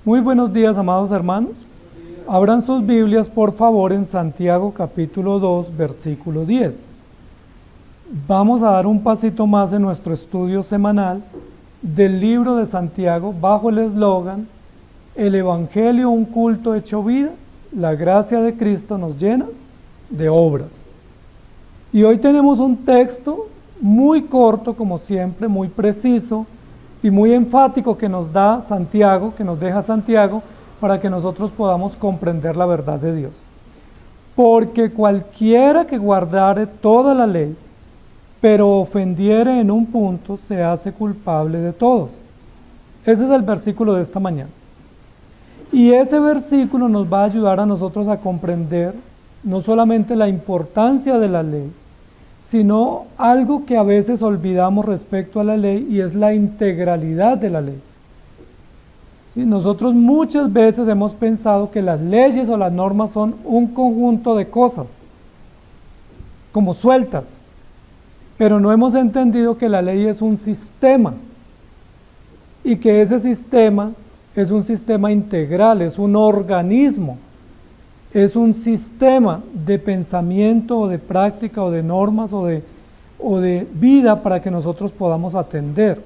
Muy buenos días, amados hermanos. Abran sus Biblias, por favor, en Santiago capítulo 2, versículo 10. Vamos a dar un pasito más en nuestro estudio semanal del libro de Santiago bajo el eslogan: el Evangelio, un culto hecho vida, la gracia de Cristo nos llena de obras. Y hoy tenemos un texto muy corto, como siempre, muy preciso y muy enfático que nos da Santiago, que nos deja Santiago, para que nosotros podamos comprender la verdad de Dios. Porque cualquiera que guardare toda la ley, pero ofendiere en un punto, se hace culpable de todos. Ese es el versículo de esta mañana. Y ese versículo nos va a ayudar a nosotros a comprender no solamente la importancia de la ley, sino algo que a veces olvidamos respecto a la ley, y es la integralidad de la ley. ¿Sí? Nosotros muchas veces hemos pensado que las leyes o las normas son un conjunto de cosas, como sueltas, pero no hemos entendido que la ley es un sistema, y que ese sistema es un sistema integral, es un organismo, es un sistema de pensamiento o de práctica o de normas o de vida para que nosotros podamos atender.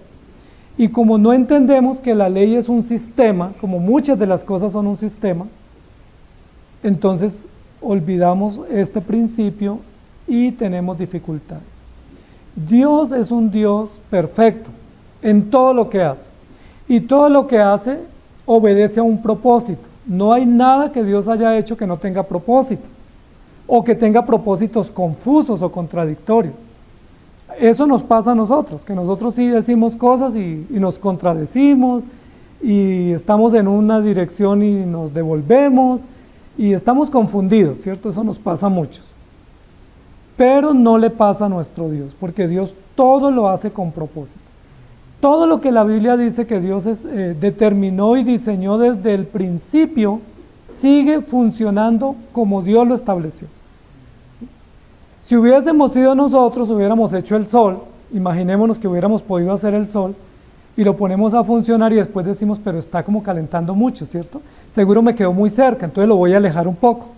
Y como no entendemos que la ley es un sistema, como muchas de las cosas son un sistema, entonces olvidamos este principio y tenemos dificultades. Dios es un Dios perfecto en todo lo que hace, y todo lo que hace obedece a un propósito. No hay nada que Dios haya hecho que no tenga propósito, o que tenga propósitos confusos o contradictorios. Eso nos pasa a nosotros, que nosotros sí decimos cosas y nos contradecimos, y estamos en una dirección y nos devolvemos, y estamos confundidos, ¿cierto? Eso nos pasa a muchos. Pero no le pasa a nuestro Dios, porque Dios todo lo hace con propósito. Todo lo que la Biblia dice que Dios determinó y diseñó desde el principio, sigue funcionando como Dios lo estableció. ¿Sí? Si hubiésemos sido nosotros, hubiéramos hecho el sol, imaginémonos que hubiéramos podido hacer el sol, y lo ponemos a funcionar y después decimos, pero está como calentando mucho, ¿cierto? Seguro me quedó muy cerca, entonces lo voy a alejar un poco.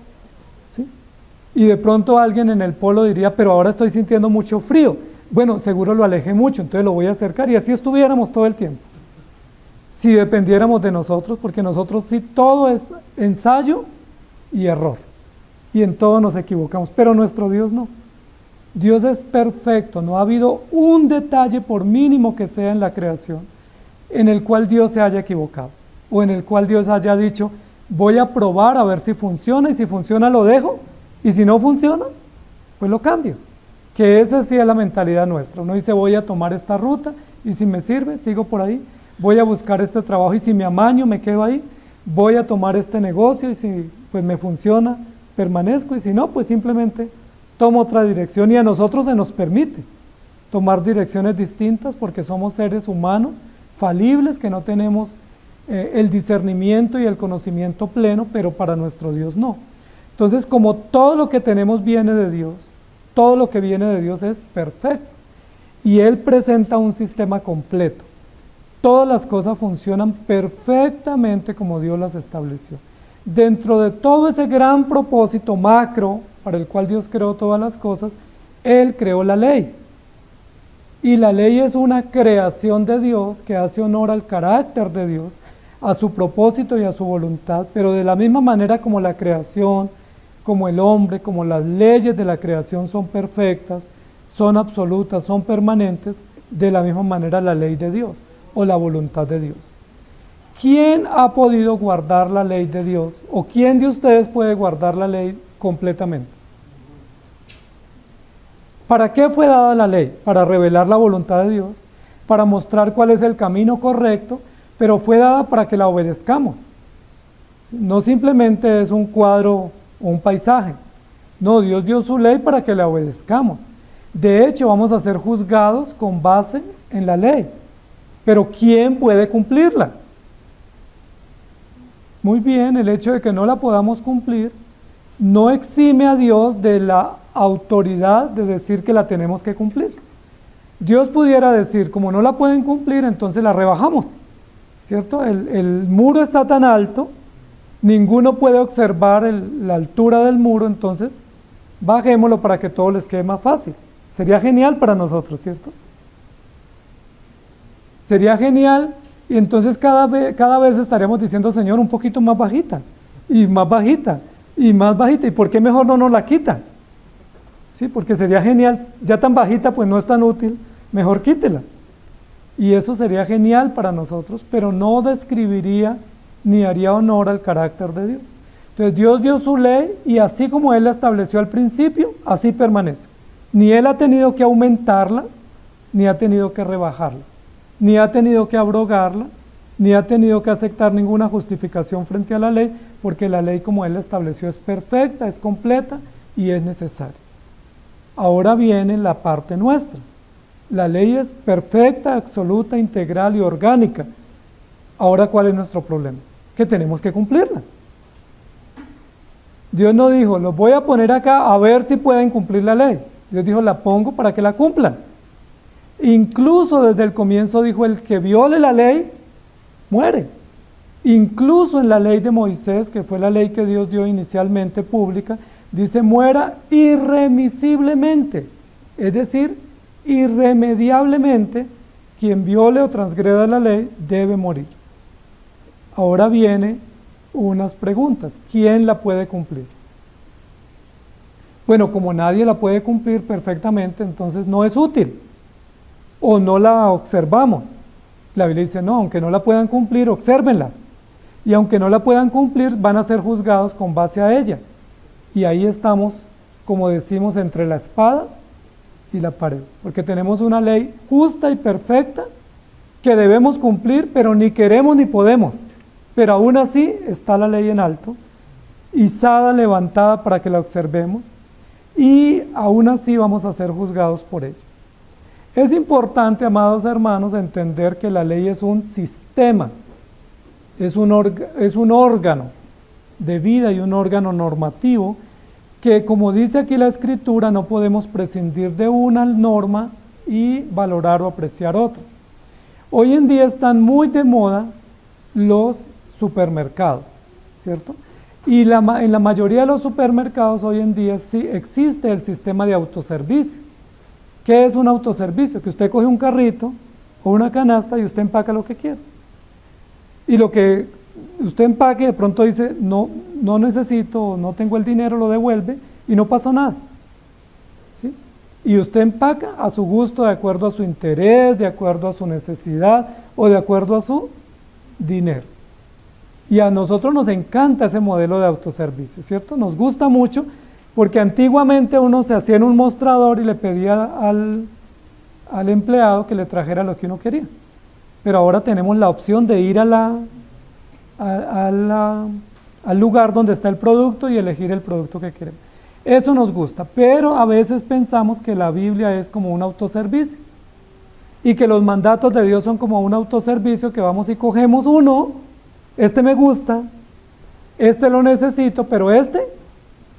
¿Sí? Y de pronto alguien en el polo diría, pero ahora estoy sintiendo mucho frío. Bueno, seguro lo alejé mucho, entonces lo voy a acercar, y así estuviéramos todo el tiempo. Si dependiéramos de nosotros, porque nosotros sí todo es ensayo y error, y en todo nos equivocamos, pero nuestro Dios no. Dios es perfecto, no ha habido un detalle, por mínimo que sea en la creación, en el cual Dios se haya equivocado, o en el cual Dios haya dicho, voy a probar a ver si funciona, y si funciona lo dejo, y si no funciona, pues lo cambio. Que esa sí es la mentalidad nuestra. Uno dice, voy a tomar esta ruta, y si me sirve, sigo por ahí. Voy a buscar este trabajo, y si me amaño, me quedo ahí. Voy a tomar este negocio, y si pues me funciona, permanezco, y si no, pues simplemente tomo otra dirección. Y a nosotros se nos permite tomar direcciones distintas, porque somos seres humanos, falibles, que no tenemos el discernimiento y el conocimiento pleno, pero para nuestro Dios no. Entonces, como todo lo que tenemos viene de Dios, todo lo que viene de Dios es perfecto, y Él presenta un sistema completo. Todas las cosas funcionan perfectamente como Dios las estableció. Dentro de todo ese gran propósito macro para el cual Dios creó todas las cosas, Él creó la ley. Y la ley es una creación de Dios que hace honor al carácter de Dios, a su propósito y a su voluntad, pero de la misma manera como la creación, como el hombre, como las leyes de la creación son perfectas, son absolutas, son permanentes, de la misma manera la ley de Dios o la voluntad de Dios. ¿Quién ha podido guardar la ley de Dios? ¿O quién de ustedes puede guardar la ley completamente? ¿Para qué fue dada la ley? Para revelar la voluntad de Dios, para mostrar cuál es el camino correcto, pero fue dada para que la obedezcamos. No simplemente es un cuadro o un paisaje. No, Dios dio su ley para que la obedezcamos. De hecho, vamos a ser juzgados con base en la ley. Pero ¿quién puede cumplirla? Muy bien, el hecho de que no la podamos cumplir no exime a Dios de la autoridad de decir que la tenemos que cumplir. Dios pudiera decir, como no la pueden cumplir, entonces la rebajamos. ¿cierto? El muro está tan alto, ninguno puede observar la altura del muro, entonces bajémoslo para que todo les quede más fácil. Sería genial para nosotros, ¿cierto? Sería genial, y entonces cada vez estaríamos diciendo, Señor, un poquito más bajita, y más bajita, y más bajita, ¿y por qué mejor no nos la quita? Sí, porque sería genial, ya tan bajita pues no es tan útil, mejor quítela. Y eso sería genial para nosotros, pero no describiría ni haría honor al carácter de Dios. Entonces Dios dio su ley y así como Él la estableció al principio, así permanece. Ni Él ha tenido que aumentarla, ni ha tenido que rebajarla, ni ha tenido que abrogarla, ni ha tenido que aceptar ninguna justificación frente a la ley, porque la ley como Él la estableció es perfecta, es completa y es necesaria. Ahora viene la parte nuestra. La ley es perfecta, absoluta, integral y orgánica. Ahora, ¿cuál es nuestro problema? Que tenemos que cumplirla. Dios no dijo, los voy a poner acá a ver si pueden cumplir la ley. Dios dijo, la pongo para que la cumplan. Incluso desde el comienzo dijo, el que viole la ley, muere. Incluso en la ley de Moisés, que fue la ley que Dios dio inicialmente pública, dice, muera irremisiblemente. Es decir, irremediablemente, quien viole o transgreda la ley debe morir. Ahora vienen unas preguntas. ¿Quién la puede cumplir? Bueno, como nadie la puede cumplir perfectamente, entonces no es útil o no la observamos. La Biblia dice, no, aunque no la puedan cumplir, obsérvenla. Y aunque no la puedan cumplir, van a ser juzgados con base a ella. Y ahí estamos, como decimos, entre la espada y la pared, porque tenemos una ley justa y perfecta que debemos cumplir, pero ni queremos ni podemos. Pero aún así está la ley en alto, izada, levantada para que la observemos, y aún así vamos a ser juzgados por ella. Es importante, amados hermanos, entender que la ley es un sistema, es un órgano de vida y un órgano normativo que, como dice aquí la Escritura, no podemos prescindir de una norma y valorar o apreciar otra. Hoy en día están muy de moda los supermercados, ¿cierto? Y en la mayoría de los supermercados hoy en día sí existe el sistema de autoservicio. ¿Qué es un autoservicio? Que usted coge un carrito o una canasta y usted empaca lo que quiera. Y lo que usted empaque de pronto dice, no necesito, no tengo el dinero, lo devuelve y no pasa nada. ¿Sí? Y usted empaca a su gusto, de acuerdo a su interés, de acuerdo a su necesidad o de acuerdo a su dinero. Y a nosotros nos encanta ese modelo de autoservicio, ¿cierto? Nos gusta mucho porque antiguamente uno se hacía en un mostrador y le pedía al empleado que le trajera lo que uno quería. Pero ahora tenemos la opción de ir al lugar donde está el producto y elegir el producto que queremos. Eso nos gusta, pero a veces pensamos que la Biblia es como un autoservicio y que los mandatos de Dios son como un autoservicio que vamos y cogemos uno, este me gusta, este lo necesito, pero este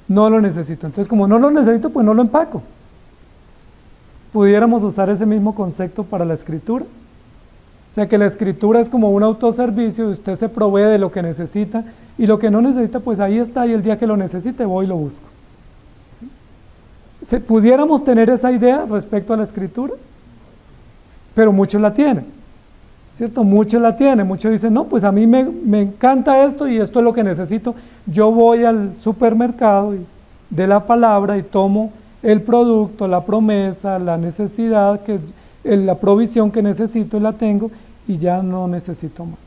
no lo necesito. Entonces, como no lo necesito, pues no lo empaco. ¿Pudiéramos usar ese mismo concepto para la Escritura? O sea que la Escritura es como un autoservicio y usted se provee de lo que necesita y lo que no necesita, pues ahí está y el día que lo necesite voy y lo busco. ¿Sí? ¿Pudiéramos tener esa idea respecto a la Escritura? Pero muchos la tienen, ¿cierto? Muchos la tienen, muchos dicen, no, pues a mí me encanta esto y esto es lo que necesito. Yo voy al supermercado de la palabra y tomo el producto, la promesa, la necesidad, la provisión que necesito y la tengo y ya no necesito más.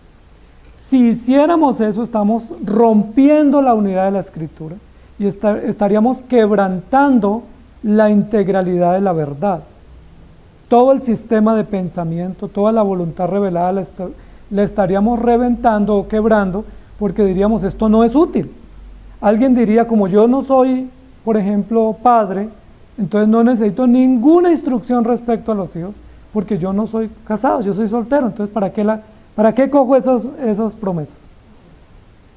Si hiciéramos eso, estamos rompiendo la unidad de la Escritura y estaríamos quebrantando la integralidad de la verdad. Todo el sistema de pensamiento, toda la voluntad revelada la estaríamos reventando o quebrando porque diríamos, esto no es útil. Alguien diría, como yo no soy, por ejemplo, padre, entonces no necesito ninguna instrucción respecto a los hijos, porque yo no soy casado, yo soy soltero, entonces ¿para qué cojo esas promesas?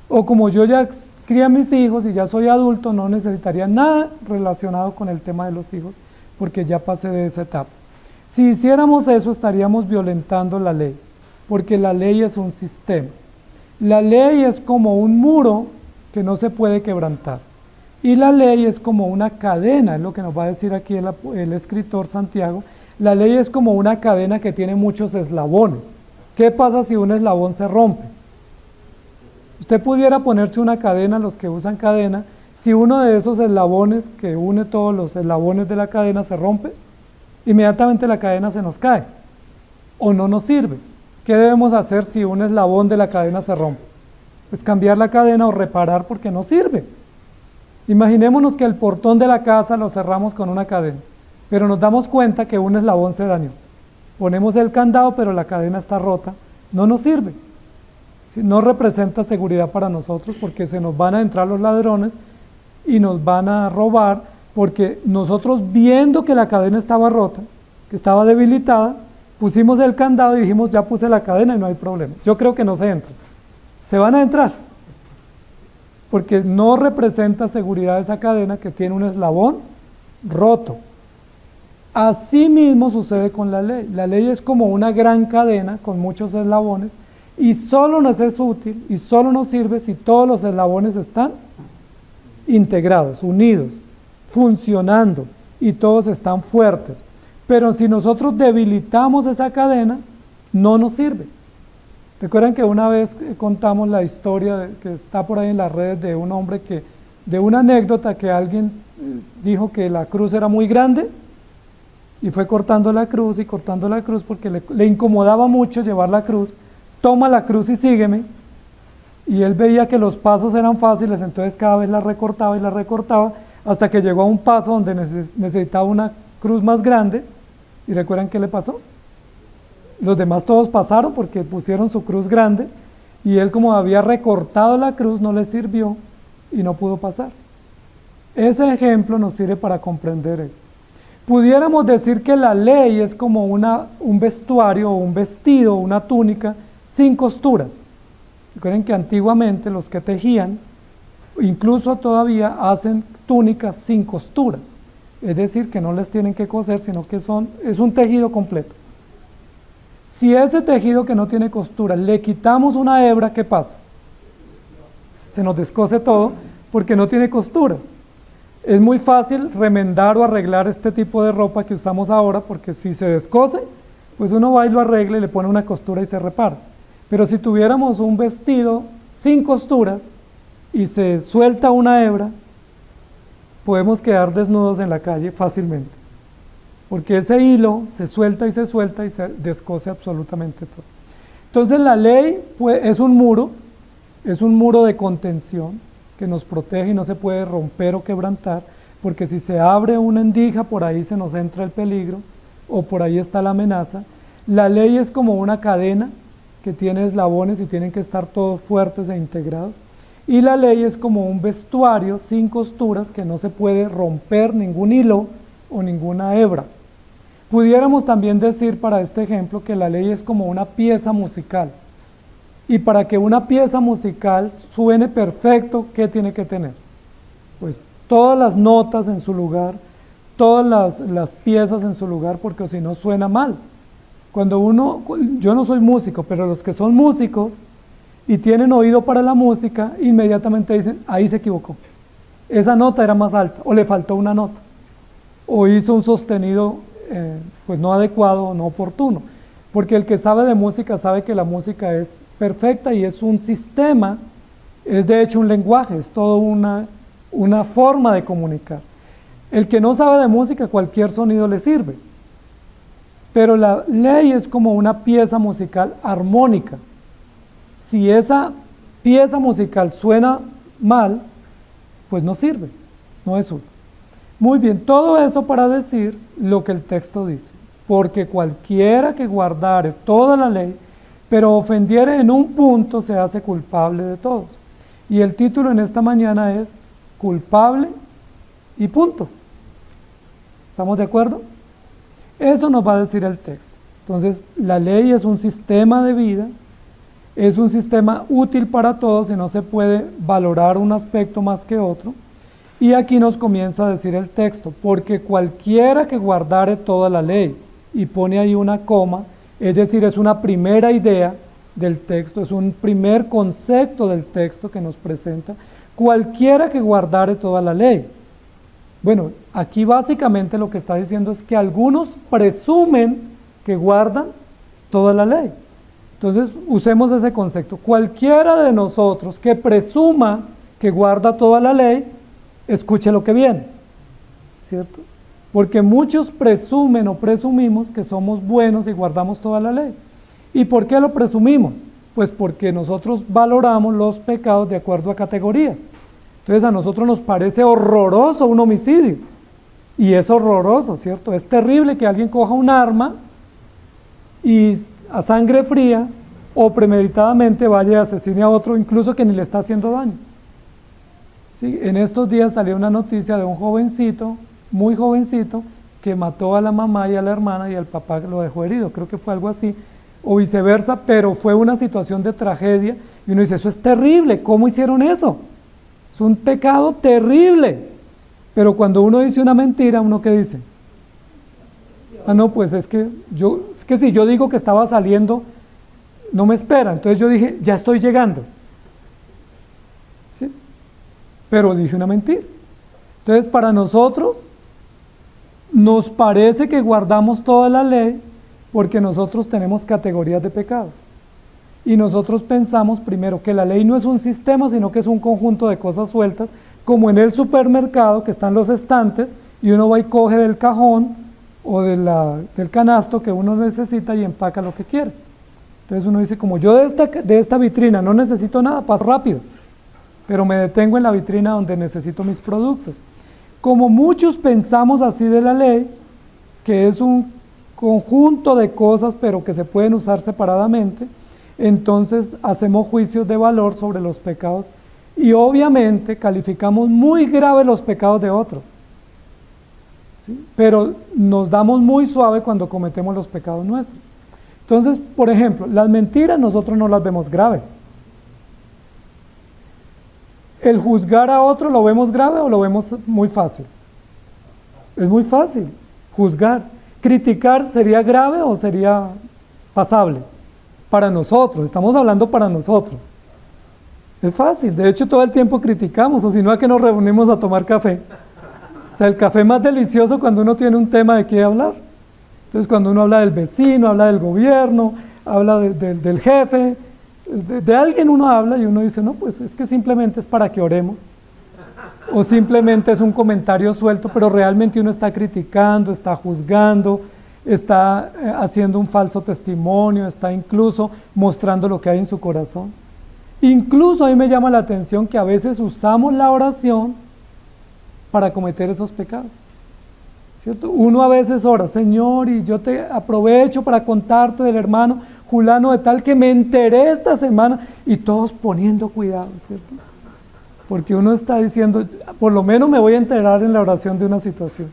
O como yo ya crié a mis hijos y ya soy adulto, no necesitaría nada relacionado con el tema de los hijos, porque ya pasé de esa etapa. Si hiciéramos eso, estaríamos violentando la ley, porque la ley es un sistema. La ley es como un muro que no se puede quebrantar. Y la ley es como una cadena, es lo que nos va a decir aquí el escritor Santiago. La ley es como una cadena que tiene muchos eslabones. ¿Qué pasa si un eslabón se rompe? Usted pudiera ponerse una cadena, los que usan cadena, si uno de esos eslabones que une todos los eslabones de la cadena se rompe, inmediatamente la cadena se nos cae o no nos sirve. ¿Qué debemos hacer si un eslabón de la cadena se rompe? Pues cambiar la cadena o reparar porque no sirve. Imaginémonos que el portón de la casa lo cerramos con una cadena, pero nos damos cuenta que un eslabón se dañó. Ponemos el candado, pero la cadena está rota, no nos sirve. No representa seguridad para nosotros porque se nos van a entrar los ladrones y nos van a robar, porque nosotros viendo que la cadena estaba rota, que estaba debilitada, pusimos el candado y dijimos ya puse la cadena y no hay problema. Yo creo que no se entra. Se van a entrar, porque no representa seguridad esa cadena que tiene un eslabón roto. Así mismo sucede con la ley. La ley es como una gran cadena con muchos eslabones y solo nos es útil y solo nos sirve si todos los eslabones están integrados, unidos, funcionando y todos están fuertes. Pero si nosotros debilitamos esa cadena, no nos sirve. Recuerdan que una vez contamos la historia que está por ahí en las redes de un hombre de una anécdota que alguien dijo que la cruz era muy grande y fue cortando la cruz porque le incomodaba mucho llevar la cruz. Toma la cruz y sígueme. Y él veía que los pasos eran fáciles, entonces cada vez la recortaba y la recortaba, hasta que llegó a un paso donde necesitaba una cruz más grande. ¿Y recuerdan qué le pasó? Los demás todos pasaron porque pusieron su cruz grande, y él, como había recortado la cruz, no le sirvió y no pudo pasar. Ese ejemplo nos sirve para comprender esto. Pudiéramos decir que la ley es como un vestuario o un vestido, una túnica sin costuras. Recuerden que antiguamente los que tejían, incluso todavía, hacen túnicas sin costuras. Es decir, que no les tienen que coser, sino que es un tejido completo. Si ese tejido que no tiene costura le quitamos una hebra, ¿qué pasa? Se nos descose todo porque no tiene costuras. Es muy fácil remendar o arreglar este tipo de ropa que usamos ahora, porque si se descose, pues uno va y lo arregla y le pone una costura y se repara. Pero si tuviéramos un vestido sin costuras y se suelta una hebra, podemos quedar desnudos en la calle fácilmente, porque ese hilo se suelta y se descose absolutamente todo. Entonces la ley es un muro de contención que nos protege y no se puede romper o quebrantar, porque si se abre una endija, por ahí se nos entra el peligro o por ahí está la amenaza. La ley es como una cadena que tiene eslabones y tienen que estar todos fuertes e integrados. Y la ley es como un vestuario sin costuras que no se puede romper ningún hilo o ninguna hebra. Pudiéramos también decir para este ejemplo que la ley es como una pieza musical. Y para que una pieza musical suene perfecto, ¿qué tiene que tener? Pues todas las notas en su lugar, todas las piezas en su lugar, porque si no suena mal. Yo no soy músico, pero los que son músicos y tienen oído para la música, inmediatamente dicen, ahí se equivocó. Esa nota era más alta, o le faltó una nota, o hizo un sostenido pues no adecuado o no oportuno. Porque el que sabe de música sabe que la música es perfecta y es un sistema, es de hecho un lenguaje, es toda una forma de comunicar. El que no sabe de música, cualquier sonido le sirve. Pero la ley es como una pieza musical armónica. Si esa pieza musical suena mal, pues no sirve, no es útil. Muy bien, todo eso para decir lo que el texto dice. Porque cualquiera que guardare toda la ley, pero ofendiere en un punto, se hace culpable de todos. Y el título en esta mañana es culpable y punto. ¿Estamos de acuerdo? Eso nos va a decir el texto. Entonces, la ley es un sistema de vida, es un sistema útil para todos y no se puede valorar un aspecto más que otro. Y aquí nos comienza a decir el texto, porque cualquiera que guardare toda la ley, y pone ahí una coma, Es decir, es una primera idea del texto, es un primer concepto del texto que nos presenta. Cualquiera que guardare toda la ley. Bueno, aquí básicamente lo que está diciendo es que algunos presumen que guardan toda la ley. Entonces, usemos ese concepto. Cualquiera de nosotros que presuma que guarda toda la ley, escuche lo que viene, ¿cierto? Porque muchos presumen o presumimos que somos buenos y guardamos toda la ley. ¿Y por qué lo presumimos? Pues porque nosotros valoramos los pecados de acuerdo a categorías. Entonces a nosotros nos parece horroroso un homicidio. Y es horroroso, ¿cierto? Es terrible que alguien coja un arma y a sangre fría o premeditadamente vaya y asesine a otro, incluso que ni le está haciendo daño. ¿Sí? En estos días salió una noticia de un jovencito, muy jovencito, que mató a la mamá y a la hermana y al papá lo dejó herido. Creo que fue algo así, o viceversa, pero fue una situación de tragedia. Y uno dice, eso es terrible, ¿cómo hicieron eso? Es un pecado terrible. Pero cuando uno dice una mentira, ¿uno qué dice? Ah, no, pues es que si yo digo que estaba saliendo, no me espera. Entonces yo dije, ya estoy llegando. ¿Sí? Pero dije una mentira. Entonces para nosotros, nos parece que guardamos toda la ley porque nosotros tenemos categorías de pecados. Y nosotros pensamos primero que la ley no es un sistema, sino que es un conjunto de cosas sueltas, como en el supermercado que están los estantes y uno va y coge del cajón o del canasto que uno necesita y empaca lo que quiere. Entonces uno dice, como yo de esta vitrina no necesito nada, paso rápido, pero me detengo en la vitrina donde necesito mis productos. Como muchos pensamos así de la ley, que es un conjunto de cosas pero que se pueden usar separadamente, entonces hacemos juicios de valor sobre los pecados y obviamente calificamos muy grave los pecados de otros, ¿sí? Pero nos damos muy suave cuando cometemos los pecados nuestros. Entonces, por ejemplo, las mentiras nosotros no las vemos graves. ¿El juzgar a otro lo vemos grave o lo vemos muy fácil? Es muy fácil juzgar. ¿Criticar sería grave o sería pasable? Para nosotros, estamos hablando para nosotros. Es fácil, de hecho todo el tiempo criticamos, o si no, ¿a qué nos reunimos a tomar café? O sea, el café es más delicioso cuando uno tiene un tema de qué hablar. Entonces cuando uno habla del vecino, habla del gobierno, habla del jefe, de alguien uno habla y uno dice, no, pues es que simplemente es para que oremos. O simplemente es un comentario suelto, pero realmente uno está criticando, está juzgando, está haciendo un falso testimonio, está incluso mostrando lo que hay en su corazón. Incluso a mí me llama la atención que a veces usamos la oración para cometer esos pecados, ¿cierto? Uno a veces ora, Señor, y yo te aprovecho para contarte del hermano fulano de tal que me enteré esta semana, y todos poniendo cuidado, ¿cierto? Porque uno está diciendo, por lo menos me voy a enterar en la oración de una situación.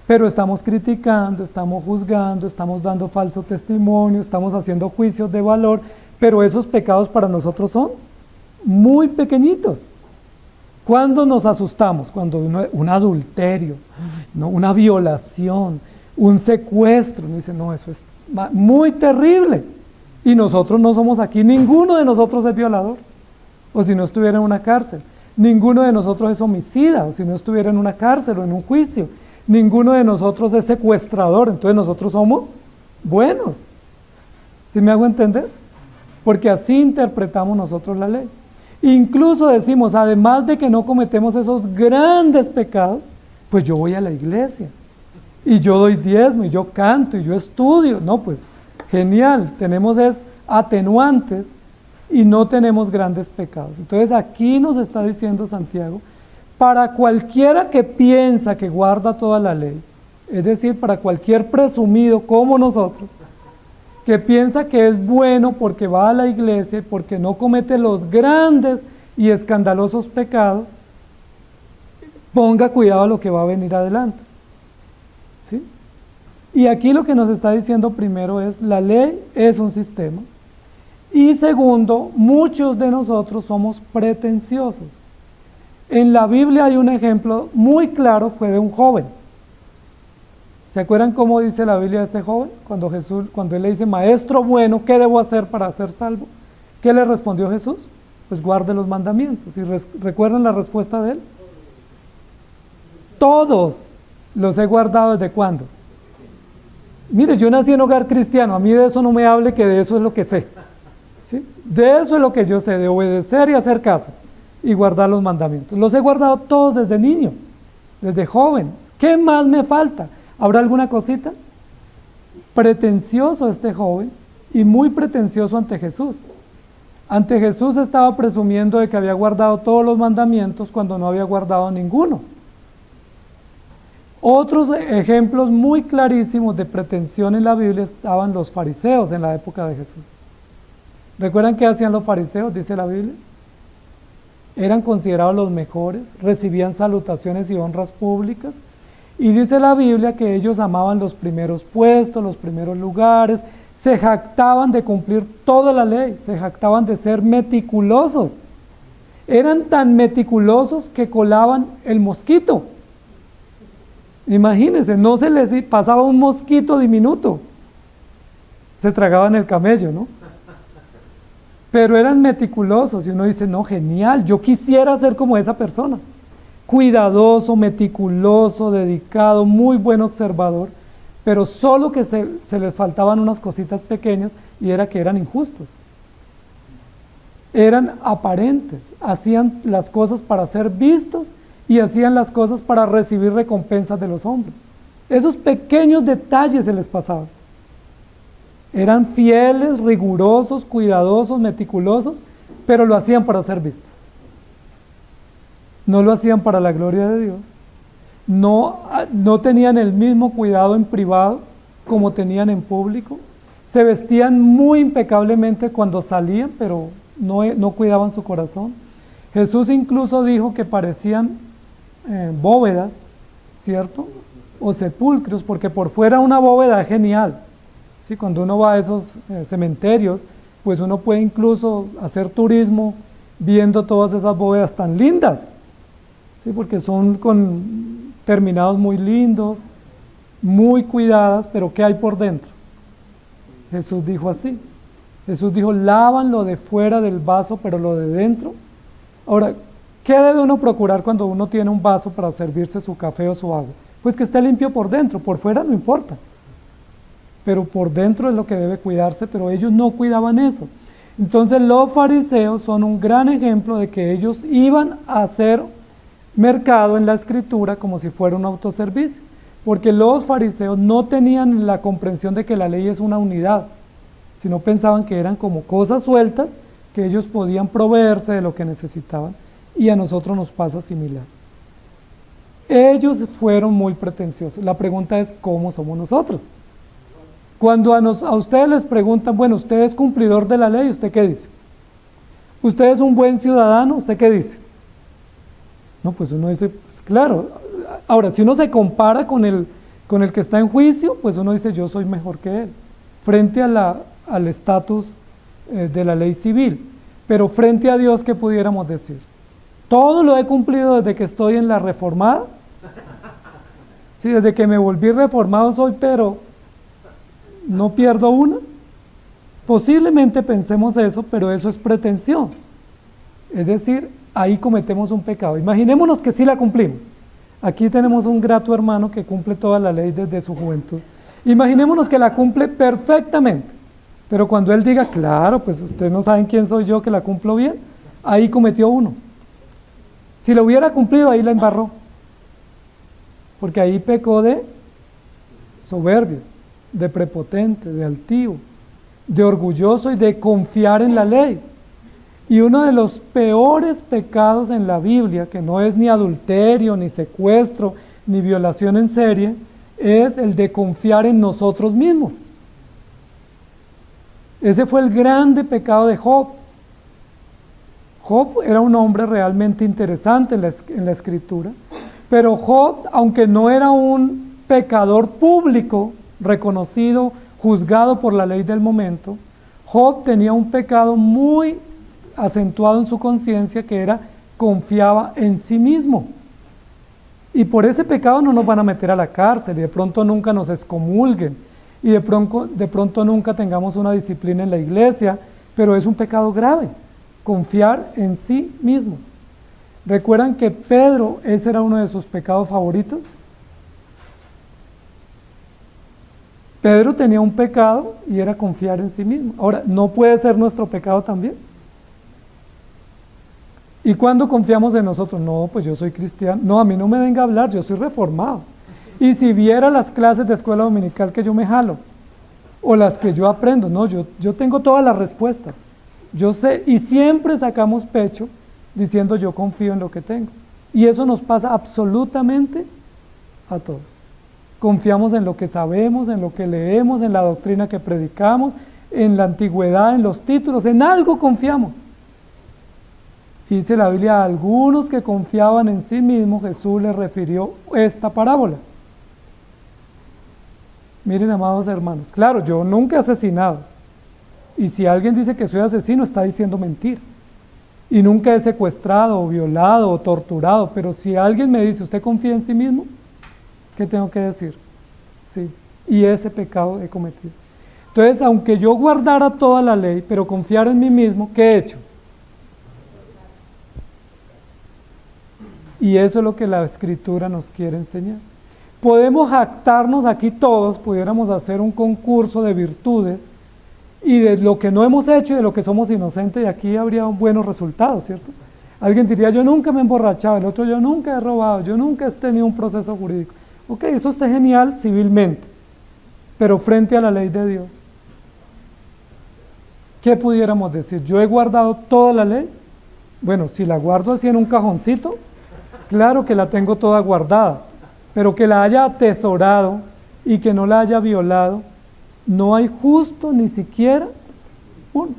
Pero estamos criticando, estamos juzgando, estamos dando falso testimonio, estamos haciendo juicios de valor, pero esos pecados para nosotros son muy pequeñitos. ¿Cuándo nos asustamos? Cuando un adulterio, ¿no? Una violación, un secuestro, uno dice, no, eso es muy terrible. Y nosotros no somos aquí, ninguno de nosotros es violador, o si no estuviera en una cárcel. Ninguno de nosotros es homicida, o si no estuviera en una cárcel o en un juicio. Ninguno de nosotros es secuestrador, entonces nosotros somos buenos. ¿Sí me hago entender? Porque así interpretamos nosotros la ley. Incluso decimos, además de que no cometemos esos grandes pecados, pues yo voy a la iglesia, y yo doy diezmo, y yo canto, y yo estudio. No, pues genial, tenemos atenuantes y no tenemos grandes pecados. Entonces aquí nos está diciendo Santiago, para cualquiera que piensa que guarda toda la ley, es decir, para cualquier presumido como nosotros, que piensa que es bueno porque va a la iglesia y porque no comete los grandes y escandalosos pecados, ponga cuidado a lo que va a venir adelante. ¿Sí? Y aquí lo que nos está diciendo primero es, la ley es un sistema, y segundo, muchos de nosotros somos pretenciosos. En la Biblia hay un ejemplo muy claro, fue de un joven. ¿Se acuerdan cómo dice la Biblia de este joven? Cuando él le dice, maestro bueno, ¿qué debo hacer para ser salvo? ¿Qué le respondió Jesús? Pues guarde los mandamientos. ¿Y recuerdan la respuesta de él? Todos los he guardado. ¿Desde cuándo? Mire, yo nací en hogar cristiano, a mí de eso no me hable, que de eso es lo que sé. ¿Sí? De eso es lo que yo sé, de obedecer y hacer caso y guardar los mandamientos. Los he guardado todos desde niño, desde joven. ¿Qué más me falta? ¿Habrá alguna cosita? Pretencioso este joven y muy pretencioso ante Jesús. Ante Jesús estaba presumiendo de que había guardado todos los mandamientos cuando no había guardado ninguno. Otros ejemplos muy clarísimos de pretensión en la Biblia estaban los fariseos en la época de Jesús. ¿Recuerdan qué hacían los fariseos? Dice la Biblia. Eran considerados los mejores, recibían salutaciones y honras públicas. Y dice la Biblia que ellos amaban los primeros puestos, los primeros lugares, se jactaban de cumplir toda la ley, se jactaban de ser meticulosos. Eran tan meticulosos que colaban el mosquito. Imagínense, no se les pasaba un mosquito diminuto. Se tragaban el camello, ¿no? Pero eran meticulosos y uno dice, no, genial, yo quisiera ser como esa persona. Cuidadoso, meticuloso, dedicado, muy buen observador, pero solo que se les faltaban unas cositas pequeñas y era que eran injustos. Eran aparentes, hacían las cosas para ser vistos y hacían las cosas para recibir recompensas de los hombres. Esos pequeños detalles se les pasaban. Eran fieles, rigurosos, cuidadosos, meticulosos, pero lo hacían para ser vistos. No lo hacían para la gloria de Dios. No tenían el mismo cuidado en privado como tenían en público. Se vestían muy impecablemente cuando salían, pero no cuidaban su corazón. Jesús incluso dijo que parecían bóvedas, ¿cierto? O sepulcros, porque por fuera una bóveda es genial. ¿Sí? Cuando uno va a esos cementerios, pues uno puede incluso hacer turismo viendo todas esas bóvedas tan lindas, ¿sí? Porque son con terminados muy lindos, muy cuidadas, pero ¿qué hay por dentro? Jesús dijo así. Jesús dijo, lavan lo de fuera del vaso, pero lo de dentro. Ahora, ¿qué debe uno procurar cuando uno tiene un vaso para servirse su café o su agua? Pues que esté limpio por dentro, por fuera no importa. Pero por dentro es lo que debe cuidarse, pero ellos no cuidaban eso. Entonces los fariseos son un gran ejemplo de que ellos iban a hacer mercado en la escritura como si fuera un autoservicio, porque los fariseos no tenían la comprensión de que la ley es una unidad, sino pensaban que eran como cosas sueltas que ellos podían proveerse de lo que necesitaban, y a nosotros nos pasa similar. Ellos fueron muy pretenciosos. La pregunta es, ¿cómo somos nosotros? Cuando a ustedes les preguntan, bueno, ¿usted es cumplidor de la ley? ¿Usted qué dice? ¿Usted es un buen ciudadano? ¿Usted qué dice? No, pues uno dice, pues claro. Ahora, si uno se compara con el que está en juicio, pues uno dice, yo soy mejor que él, frente al estatus de la ley civil. Pero frente a Dios, ¿qué pudiéramos decir? Todo lo he cumplido desde que estoy en la reformada. Sí, desde que me volví reformado soy, pero no pierdo una. Posiblemente pensemos eso, pero eso es pretensión. Es decir, ahí cometemos un pecado. Imaginémonos que sí la cumplimos. Aquí tenemos un grato hermano que cumple toda la ley desde su juventud. Imaginémonos que la cumple perfectamente, pero cuando él diga, claro, pues ustedes no saben quién soy yo que la cumplo bien, ahí cometió uno. Si lo hubiera cumplido, ahí la embarró, porque ahí pecó de soberbio, de prepotente, de altivo, de orgulloso y de confiar en la ley. Y uno de los peores pecados en la Biblia, que no es ni adulterio, ni secuestro, ni violación en serie, es el de confiar en nosotros mismos. Ese fue el grande pecado de Job. Job era un hombre realmente interesante en la escritura, pero Job, aunque no era un pecador público, reconocido, juzgado por la ley del momento, Job tenía un pecado muy acentuado en su conciencia, que era confiaba en sí mismo. Y por ese pecado no nos van a meter a la cárcel y de pronto nunca nos excomulguen y de pronto nunca tengamos una disciplina en la iglesia, pero es un pecado grave, confiar en sí mismos. ¿Recuerdan que Pedro, ese era uno de sus pecados favoritos? Pedro tenía un pecado y era confiar en sí mismo. Ahora, ¿no puede ser nuestro pecado también? ¿Y cuándo confiamos en nosotros? No, pues yo soy cristiano. No, a mí no me venga a hablar, yo soy reformado. Y si viera las clases de escuela dominical que yo me jalo, o las que yo aprendo, no, yo tengo todas las respuestas. Yo sé, y siempre sacamos pecho diciendo yo confío en lo que tengo. Y eso nos pasa absolutamente a todos. Confiamos en lo que sabemos, en lo que leemos, en la doctrina que predicamos, en la antigüedad, en los títulos, en algo confiamos. Dice la Biblia, a algunos que confiaban en sí mismos, Jesús les refirió esta parábola. Miren, amados hermanos, claro, yo nunca he asesinado. Y si alguien dice que soy asesino, está diciendo mentira. Y nunca he secuestrado, o violado, o torturado. Pero si alguien me dice, ¿usted confía en sí mismo? ¿Qué tengo que decir? Sí, y ese pecado he cometido. Entonces, aunque yo guardara toda la ley, pero confiar en mí mismo, ¿qué he hecho? Y eso es lo que la Escritura nos quiere enseñar. Podemos jactarnos aquí todos, pudiéramos hacer un concurso de virtudes y de lo que no hemos hecho y de lo que somos inocentes, y aquí habría buenos resultados, ¿cierto? Alguien diría, yo nunca me he emborrachado, el otro, yo nunca he robado, yo nunca he tenido un proceso jurídico. Ok, eso está genial civilmente, pero frente a la ley de Dios, ¿qué pudiéramos decir? ¿Yo he guardado toda la ley? Bueno, si la guardo así en un cajoncito, claro que la tengo toda guardada, pero que la haya atesorado y que no la haya violado, no hay justo ni siquiera uno.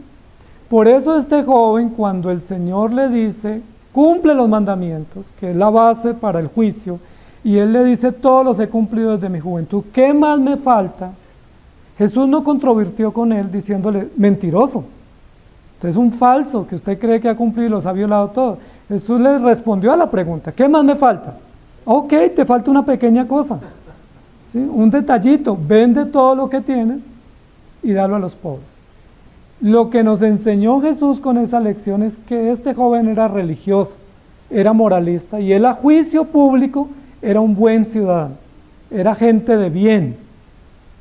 Por eso este joven, cuando el Señor le dice, cumple los mandamientos, que es la base para el juicio, y él le dice, todos los he cumplido desde mi juventud, ¿qué más me falta? Jesús no controvirtió con él diciéndole, mentiroso, usted es un falso, que usted cree que ha cumplido y los ha violado todo. Jesús le respondió a la pregunta, ¿qué más me falta? Ok, te falta una pequeña cosa, ¿sí? Un detallito, vende todo lo que tienes y dalo a los pobres. Lo que nos enseñó Jesús con esa lección es que este joven era religioso, era moralista, y él a juicio público era un buen ciudadano, era gente de bien,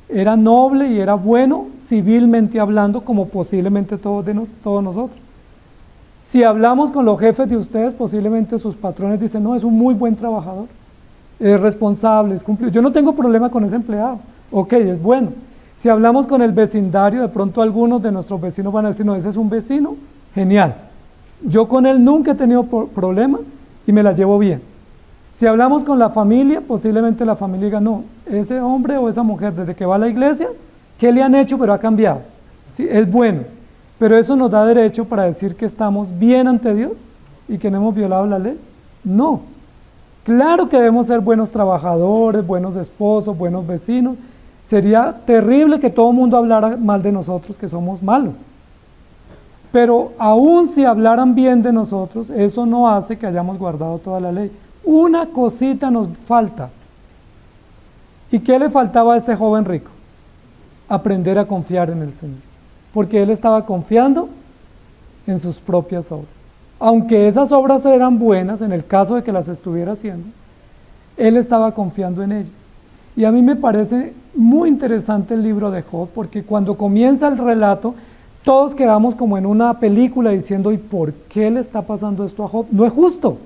era noble y era bueno civilmente hablando, como posiblemente todos nosotros. Si hablamos con los jefes de ustedes, posiblemente sus patrones dicen, no, es un muy buen trabajador, es responsable, es cumplido. Yo no tengo problema con ese empleado, ok, es bueno. Si hablamos con el vecindario, de pronto algunos de nuestros vecinos van a decir, no, ese es un vecino, genial. Yo con él nunca he tenido problema y me la llevo bien. Si hablamos con la familia, posiblemente la familia diga, no, ese hombre o esa mujer desde que va a la iglesia, ¿qué le han hecho? Pero ha cambiado. ¿Sí? Es bueno, pero eso nos da derecho para decir que estamos bien ante Dios y que no hemos violado la ley. No, claro que debemos ser buenos trabajadores, buenos esposos, buenos vecinos. Sería terrible que todo el mundo hablara mal de nosotros, que somos malos. Pero aún si hablaran bien de nosotros, eso no hace que hayamos guardado toda la ley. Una cosita nos falta. ¿Y qué le faltaba a este joven rico? Aprender a confiar en el Señor. Porque él estaba confiando en sus propias obras. Aunque esas obras eran buenas, en el caso de que las estuviera haciendo, él estaba confiando en ellas. Y a mí me parece muy interesante el libro de Job, porque cuando comienza el relato, todos quedamos como en una película diciendo, ¿y por qué le está pasando esto a Job? No es justo,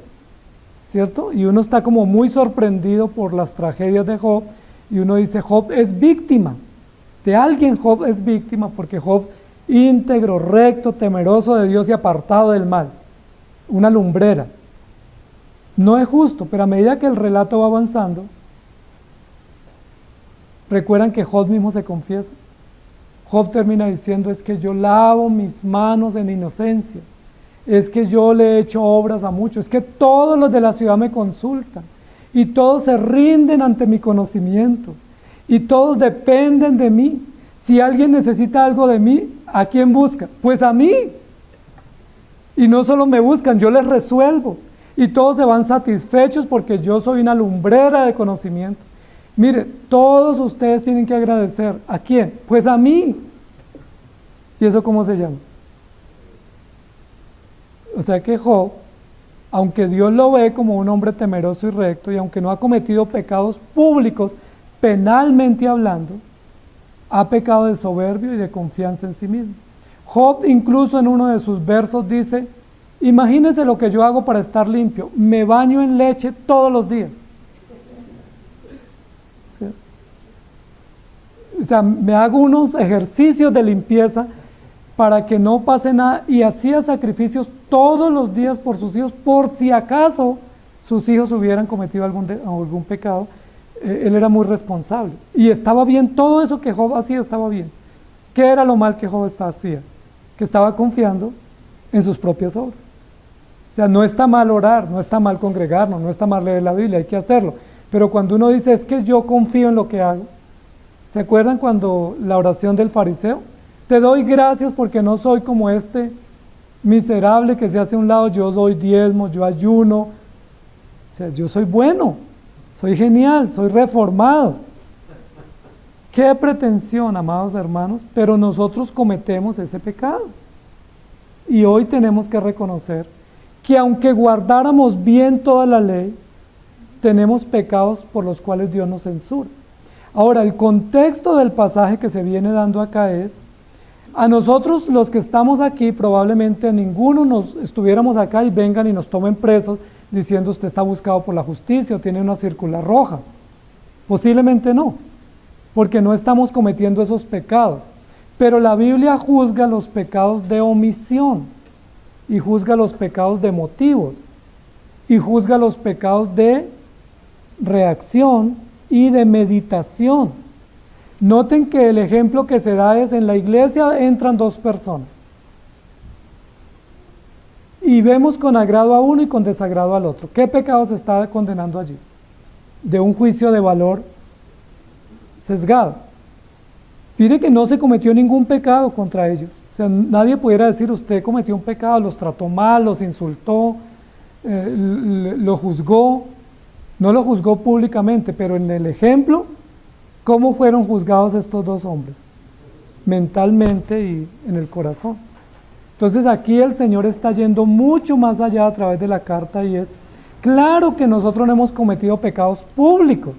¿cierto? Y uno está como muy sorprendido por las tragedias de Job, y uno dice, Job es víctima, de alguien Job es víctima, porque Job íntegro, recto, temeroso de Dios y apartado del mal, una lumbrera. No es justo, pero a medida que el relato va avanzando, recuerdan que Job mismo se confiesa. Job termina diciendo, es que yo lavo mis manos en inocencia, es que yo le he hecho obras a muchos, es que todos los de la ciudad me consultan y todos se rinden ante mi conocimiento y todos dependen de mí. Si alguien necesita algo de mí, ¿a quién busca? Pues a mí. Y no solo me buscan, yo les resuelvo. y todos se van satisfechos porque yo soy una lumbrera de conocimiento. Mire, todos ustedes tienen que agradecer. ¿A quién? Pues a mí. ¿Y eso cómo se llama? O sea que Job, aunque Dios lo ve como un hombre temeroso y recto, y aunque no ha cometido pecados públicos, penalmente hablando, ha pecado de soberbio y de confianza en sí mismo. Job incluso en uno de sus versos dice, imagínense lo que yo hago para estar limpio, me baño en leche todos los días. ¿Sí? O sea, me hago unos ejercicios de limpieza para que no pase nada, y hacía sacrificios todos los días por sus hijos, por si acaso sus hijos hubieran cometido algún pecado. Él era muy responsable, y estaba bien, todo eso que Job hacía estaba bien. ¿Qué era lo mal que Job hacía? Que estaba confiando en sus propias obras. O sea, no está mal orar, no está mal congregarnos, no está mal leer la Biblia, hay que hacerlo, pero cuando uno dice, es que yo confío en lo que hago, ¿se acuerdan cuando la oración del fariseo? Te doy gracias porque no soy como este miserable que se hace a un lado, yo doy diezmos, yo ayuno, o sea, yo soy bueno, soy genial, soy reformado. Qué pretensión, amados hermanos, pero nosotros cometemos ese pecado. Y hoy tenemos que reconocer que aunque guardáramos bien toda la ley, tenemos pecados por los cuales Dios nos censura. Ahora, el contexto del pasaje que se viene dando acá es, a nosotros los que estamos aquí, probablemente ninguno nos estuviéramos acá y vengan y nos tomen presos diciendo usted está buscado por la justicia o tiene una circular roja. Posiblemente no, porque no estamos cometiendo esos pecados. Pero la Biblia juzga los pecados de omisión, y juzga los pecados de motivos, y juzga los pecados de reacción y de meditación. Noten que el ejemplo que se da es, en la iglesia entran dos personas, y vemos con agrado a uno y con desagrado al otro. ¿Qué pecado se está condenando allí? De un juicio de valor sesgado. Mire que no se cometió ningún pecado contra ellos. O sea, nadie pudiera decir, usted cometió un pecado, los trató mal, los insultó, lo juzgó. No lo juzgó públicamente, pero en el ejemplo, ¿cómo fueron juzgados estos dos hombres? Mentalmente y en el corazón. Entonces aquí el Señor está yendo mucho más allá a través de la carta, y es, claro que nosotros no hemos cometido pecados públicos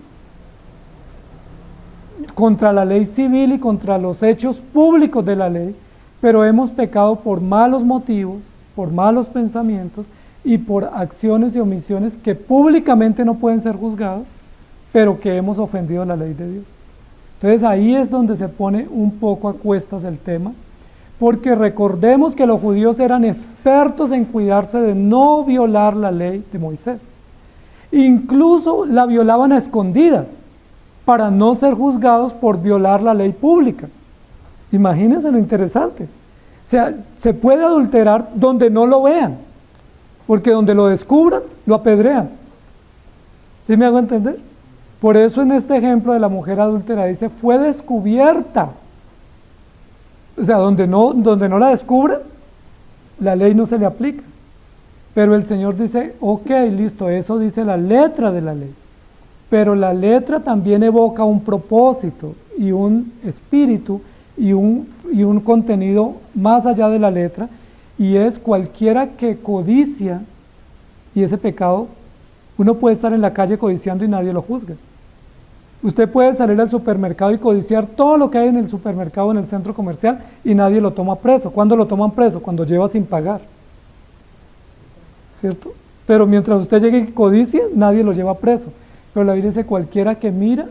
contra la ley civil y contra los hechos públicos de la ley, pero hemos pecado por malos motivos, por malos pensamientos y por acciones y omisiones que públicamente no pueden ser juzgados, pero que hemos ofendido la ley de Dios. Entonces ahí es donde se pone un poco a cuestas el tema, porque recordemos que los judíos eran expertos en cuidarse de no violar la ley de Moisés. Incluso la violaban a escondidas, para no ser juzgados por violar la ley pública. Imagínense lo interesante. O sea, se puede adulterar donde no lo vean, porque donde lo descubran, lo apedrean. ¿Sí me hago entender? Por eso en este ejemplo de la mujer adúltera dice, fue descubierta. O sea, donde no la descubran, la ley no se le aplica. Pero el Señor dice, ok, listo, eso dice la letra de la ley. Pero la letra también evoca un propósito y un espíritu y un contenido más allá de la letra, y es cualquiera que codicia, y ese pecado, uno puede estar en la calle codiciando y nadie lo juzga. Usted puede salir al supermercado y codiciar todo lo que hay en el supermercado, en el centro comercial, y nadie lo toma preso. ¿Cuándo lo toman preso? Cuando lleva sin pagar. ¿Cierto? Pero mientras usted llegue y codicie, nadie lo lleva preso. Pero la Biblia dice, cualquiera que mira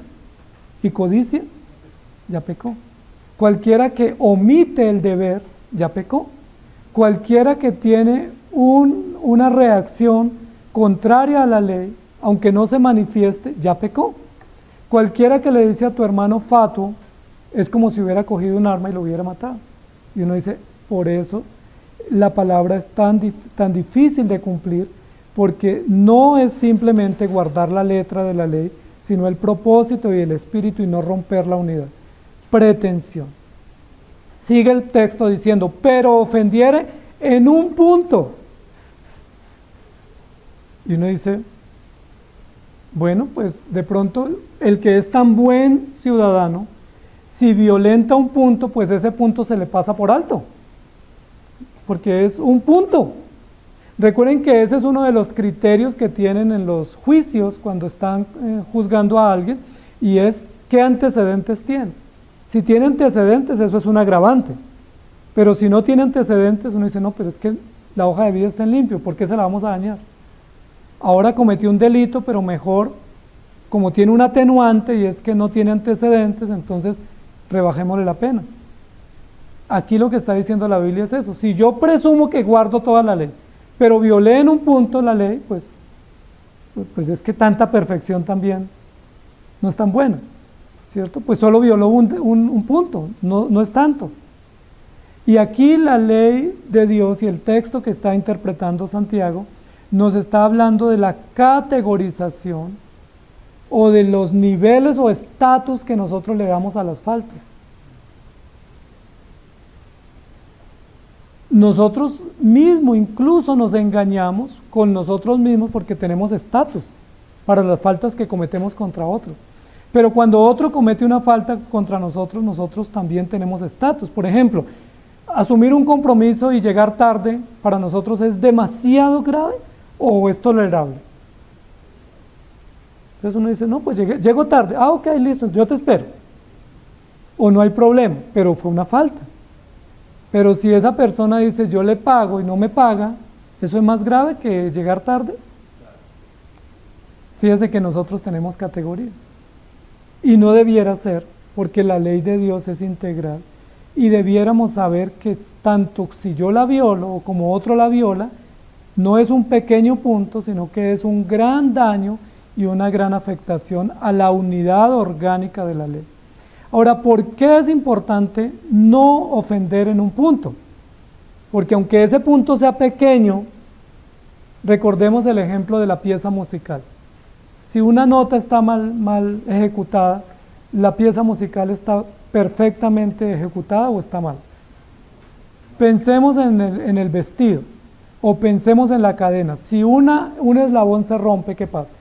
y codicia, ya pecó. Cualquiera que omite el deber, ya pecó. Cualquiera que tiene una reacción contraria a la ley, aunque no se manifieste, ya pecó. Cualquiera que le dice a tu hermano fatuo, es como si hubiera cogido un arma y lo hubiera matado. Y uno dice, por eso la palabra es tan difícil de cumplir, porque no es simplemente guardar la letra de la ley, sino el propósito y el espíritu, y no romper la unidad. Pretensión. Sigue el texto diciendo, pero ofendiere en un punto. Y uno dice, bueno, pues de pronto el que es tan buen ciudadano, si violenta un punto, pues ese punto se le pasa por alto, porque es un punto. Recuerden que ese es uno de los criterios que tienen en los juicios cuando están juzgando a alguien, y es qué antecedentes tiene. Si tiene antecedentes, eso es un agravante, pero si no tiene antecedentes, uno dice, no, pero es que la hoja de vida está en limpio, ¿por qué se la vamos a dañar? Ahora cometió un delito, pero mejor, como tiene un atenuante y es que no tiene antecedentes, entonces rebajémosle la pena. Aquí lo que está diciendo la Biblia es eso. Si yo presumo que guardo toda la ley, pero violé en un punto la ley, pues es que tanta perfección también no es tan buena, ¿cierto? Pues solo violó un punto, no es tanto. Y aquí la ley de Dios y el texto que está interpretando Santiago nos está hablando de la categorización o de los niveles o estatus que nosotros le damos a las faltas. Nosotros mismos incluso nos engañamos con nosotros mismos porque tenemos estatus para las faltas que cometemos contra otros. Pero cuando otro comete una falta contra nosotros, nosotros también tenemos estatus. Por ejemplo, asumir un compromiso y llegar tarde para nosotros es demasiado grave o es tolerable. Entonces uno dice, no, pues llego tarde. Ah, ok, listo, yo te espero. O no hay problema, pero fue una falta. Pero si esa persona dice, yo le pago y no me paga, ¿eso es más grave que llegar tarde? Fíjese que nosotros tenemos categorías. Y no debiera ser, porque la ley de Dios es integral. Y debiéramos saber que tanto si yo la violo o como otro la viola, no es un pequeño punto, sino que es un gran daño y una gran afectación a la unidad orgánica de la ley. Ahora, ¿por qué es importante no ofender en un punto? Porque aunque ese punto sea pequeño, recordemos el ejemplo de la pieza musical. Si una nota está mal ejecutada, ¿la pieza musical está perfectamente ejecutada o está mal? Pensemos en el vestido, o pensemos en la cadena. Si un eslabón se rompe, ¿qué pasa?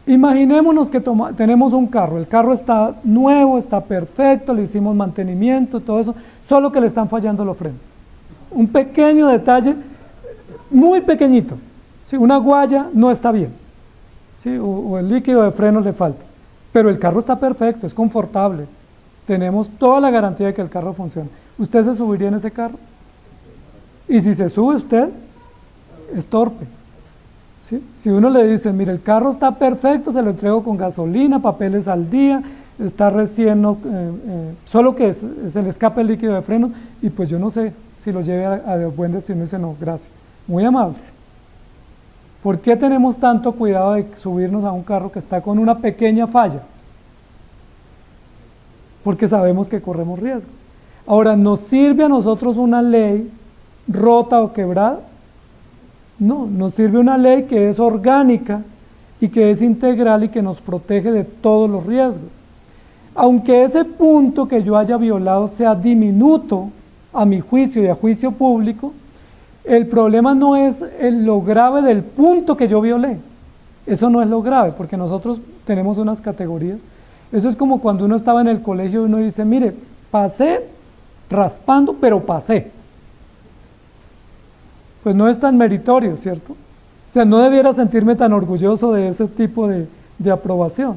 Imaginémonos que tenemos un carro, el carro está nuevo, está perfecto, le hicimos mantenimiento, todo eso, solo que le están fallando los frenos. Un pequeño detalle, muy pequeñito, ¿sí? Una guaya no está bien, ¿sí? o el líquido de frenos le falta, pero el carro está perfecto, es confortable, tenemos toda la garantía de que el carro funciona. ¿Usted se subiría en ese carro? Y si se sube usted, es torpe. ¿Sí? Si uno le dice, mire, el carro está perfecto, se lo entrego con gasolina, papeles al día, está recién, solo que se le escapa el líquido de frenos, y pues yo no sé si lo lleve a buen destino. Y dice, no, gracias, muy amable. ¿Por qué tenemos tanto cuidado de subirnos a un carro que está con una pequeña falla? Porque sabemos que corremos riesgo. Ahora, ¿nos sirve a nosotros una ley rota o quebrada? No, nos sirve una ley que es orgánica y que es integral y que nos protege de todos los riesgos. Aunque ese punto que yo haya violado sea diminuto a mi juicio y a juicio público, el problema no es lo grave del punto que yo violé. Eso no es lo grave, porque nosotros tenemos unas categorías. Eso es como cuando uno estaba en el colegio y uno dice, mire, pasé raspando, pero pasé. Pues no es tan meritorio, ¿cierto? O sea, no debiera sentirme tan orgulloso de ese tipo de aprobación.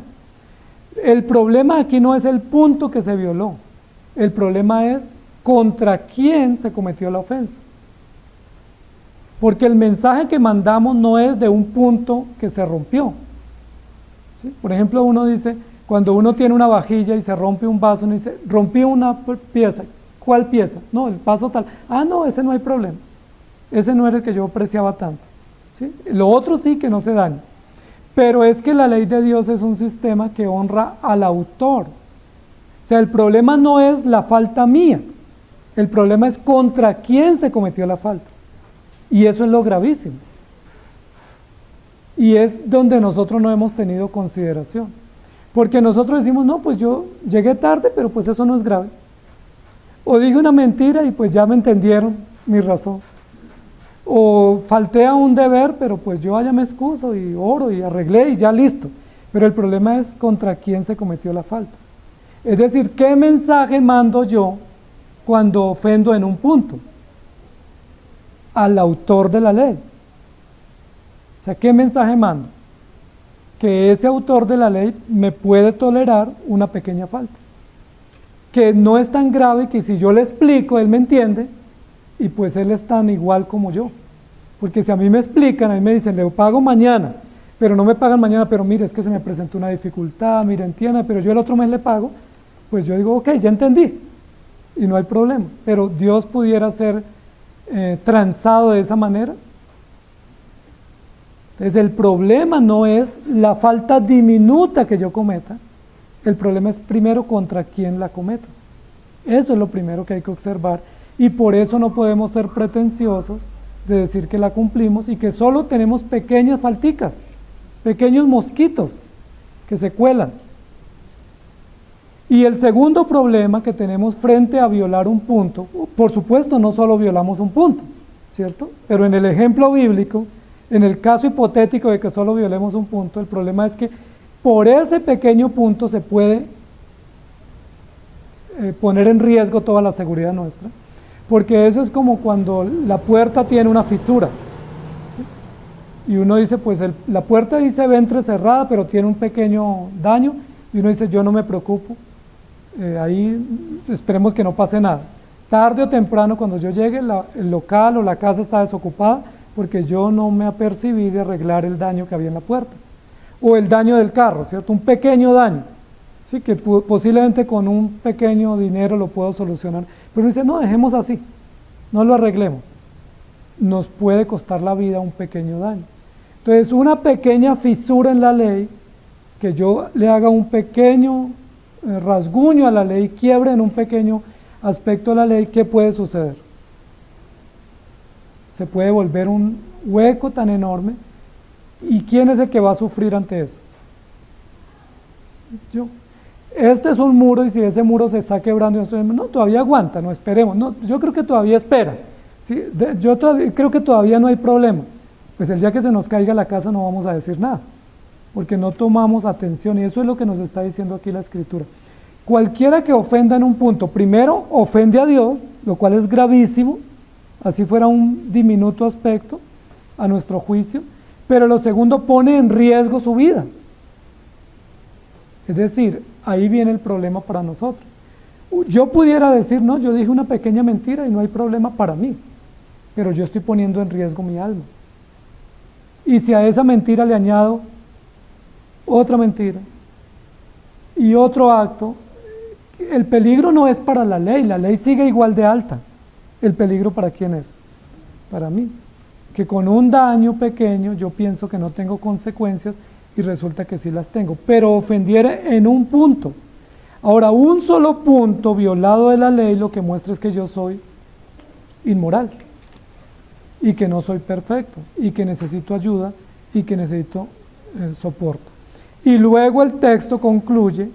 El problema aquí no es el punto que se violó, el problema es contra quién se cometió la ofensa. Porque el mensaje que mandamos no es de un punto que se rompió. ¿Sí? Por ejemplo, uno dice, cuando uno tiene una vajilla y se rompe un vaso, uno dice, rompí una pieza. ¿Cuál pieza? No, el vaso tal. Ah, no, ese no hay problema. Ese no era el que yo apreciaba tanto. ¿Sí? Lo otro sí que no se daña. Pero es que la ley de Dios es un sistema que honra al autor. O sea, el problema no es la falta mía. El problema es contra quién se cometió la falta. Y eso es lo gravísimo. Y es donde nosotros no hemos tenido consideración. Porque nosotros decimos, no, pues yo llegué tarde, pero pues eso no es grave. O dije una mentira y pues ya me entendieron mi razón. O falté a un deber, pero pues yo allá me excuso y oro y arreglé y ya listo. Pero el problema es contra quién se cometió la falta. Es decir, ¿qué mensaje mando yo cuando ofendo en un punto? Al autor de la ley. O sea, ¿qué mensaje mando? Que ese autor de la ley me puede tolerar una pequeña falta. Que no es tan grave que si yo le explico, él me entiende, y pues él es tan igual como yo. Porque si a mí me explican, a mí me dicen, le pago mañana, pero no me pagan mañana, pero mire, es que se me presentó una dificultad, mire, entienda, pero yo el otro mes le pago, pues yo digo, ok, ya entendí, y no hay problema. Pero Dios pudiera ser transado de esa manera. Entonces el problema no es la falta diminuta que yo cometa, el problema es primero contra quién la cometo. Eso es lo primero que hay que observar, y por eso no podemos ser pretenciosos de decir que la cumplimos y que solo tenemos pequeñas falticas, pequeños mosquitos que se cuelan. Y el segundo problema que tenemos frente a violar un punto, por supuesto no solo violamos un punto, ¿cierto? Pero en el ejemplo bíblico, en el caso hipotético de que solo violemos un punto, el problema es que por ese pequeño punto se puede poner en riesgo toda la seguridad nuestra, porque eso es como cuando la puerta tiene una fisura, ¿sí? Y uno dice, pues la puerta dice entrecerrada, pero tiene un pequeño daño, y uno dice, yo no me preocupo, ahí esperemos que no pase nada. Tarde o temprano, cuando yo llegue, el local o la casa está desocupada, porque yo no me apercibí de arreglar el daño que había en la puerta. O el daño del carro, ¿cierto? Un pequeño daño, ¿sí? Que posiblemente con un pequeño dinero lo puedo solucionar. Pero dice, no, dejemos así, no lo arreglemos. Nos puede costar la vida un pequeño daño. Entonces, una pequeña fisura en la ley, que yo le haga un pequeño rasguño a la ley, quiebre en un pequeño aspecto de la ley, ¿qué puede suceder? Se puede volver un hueco tan enorme. ¿Y quién es el que va a sufrir ante eso? Yo. Este es un muro, y si ese muro se está quebrando, no, todavía aguanta, no esperemos, no, yo creo que todavía espera, ¿sí? Yo creo que todavía no hay problema. Pues el día que se nos caiga la casa no vamos a decir nada, porque no tomamos atención, y eso es lo que nos está diciendo aquí la Escritura. Cualquiera que ofenda en un punto, primero ofende a Dios, lo cual es gravísimo, así fuera un diminuto aspecto a nuestro juicio, pero lo segundo pone en riesgo su vida. Es decir, ahí viene el problema para nosotros. Yo pudiera decir, no, yo dije una pequeña mentira y no hay problema para mí, pero yo estoy poniendo en riesgo mi alma. Y si a esa mentira le añado otra mentira y otro acto, el peligro no es para la ley sigue igual de alta. ¿El peligro para quién es? Para mí. Que con un daño pequeño yo pienso que no tengo consecuencias y resulta que sí las tengo, pero ofendiere en un punto. Ahora, un solo punto violado de la ley lo que muestra es que yo soy inmoral y que no soy perfecto y que necesito ayuda y que necesito soporte. Y luego el texto concluye,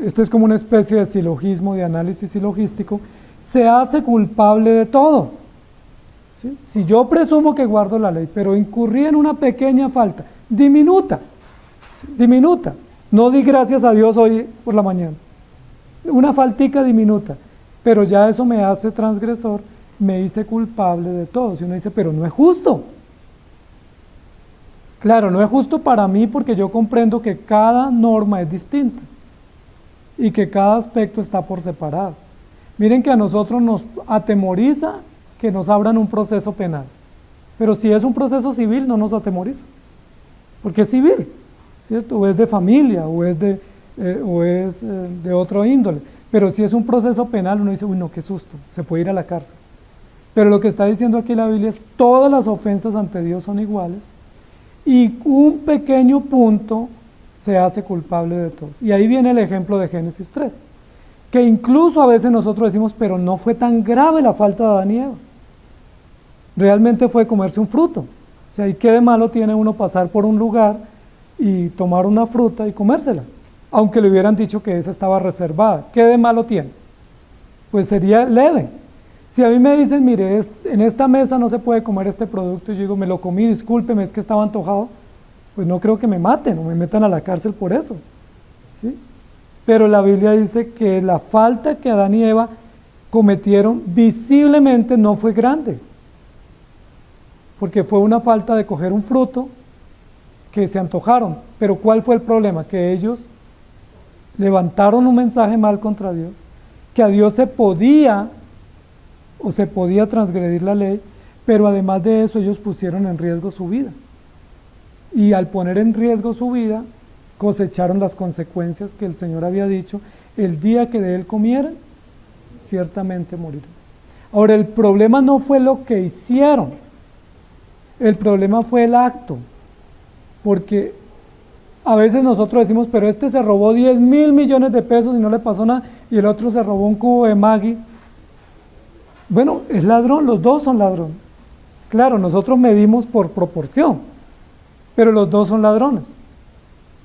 esto es como una especie de silogismo, de análisis silogístico, se hace culpable de todos. ¿Sí? Si yo presumo que guardo la ley, pero incurrí en una pequeña falta, diminuta, ¿sí? Diminuta, no di gracias a Dios hoy por la mañana, una faltica diminuta, pero ya eso me hace transgresor, me hice culpable de todos. Y uno dice, pero no es justo. Claro, no es justo para mí porque yo comprendo que cada norma es distinta y que cada aspecto está por separado. Miren que a nosotros nos atemoriza que nos abran un proceso penal, pero si es un proceso civil no nos atemoriza, porque es civil, ¿cierto? O es de familia, o es de otro índole, pero si es un proceso penal uno dice, uy no, qué susto, se puede ir a la cárcel. Pero lo que está diciendo aquí la Biblia es, todas las ofensas ante Dios son iguales, y un pequeño punto se hace culpable de todos. Y ahí viene el ejemplo de Génesis 3, que incluso a veces nosotros decimos, pero no fue tan grave la falta de Adán y Eva. Realmente fue comerse un fruto. O sea, ¿y qué de malo tiene uno pasar por un lugar y tomar una fruta y comérsela? Aunque le hubieran dicho que esa estaba reservada. ¿Qué de malo tiene? Pues sería leve. Si a mí me dicen, mire, en esta mesa no se puede comer este producto, y yo digo, me lo comí, discúlpeme, es que estaba antojado, pues no creo que me maten o me metan a la cárcel por eso, ¿sí? Pero la Biblia dice que la falta que Adán y Eva cometieron visiblemente no fue grande, porque fue una falta de coger un fruto que se antojaron. Pero ¿cuál fue el problema? Que ellos levantaron un mensaje mal contra Dios, que a Dios se podía transgredir la ley, pero además de eso ellos pusieron en riesgo su vida. Y al poner en riesgo su vida, cosecharon las consecuencias que el Señor había dicho: el día que de él comieran, ciertamente morirán. Ahora, el problema no fue lo que hicieron, el problema fue el acto, porque a veces nosotros decimos, pero este se robó 10.000 millones de pesos y no le pasó nada, y el otro se robó un cubo de Maggi. Bueno, es ladrón, los dos son ladrones. Claro, nosotros medimos por proporción, pero los dos son ladrones,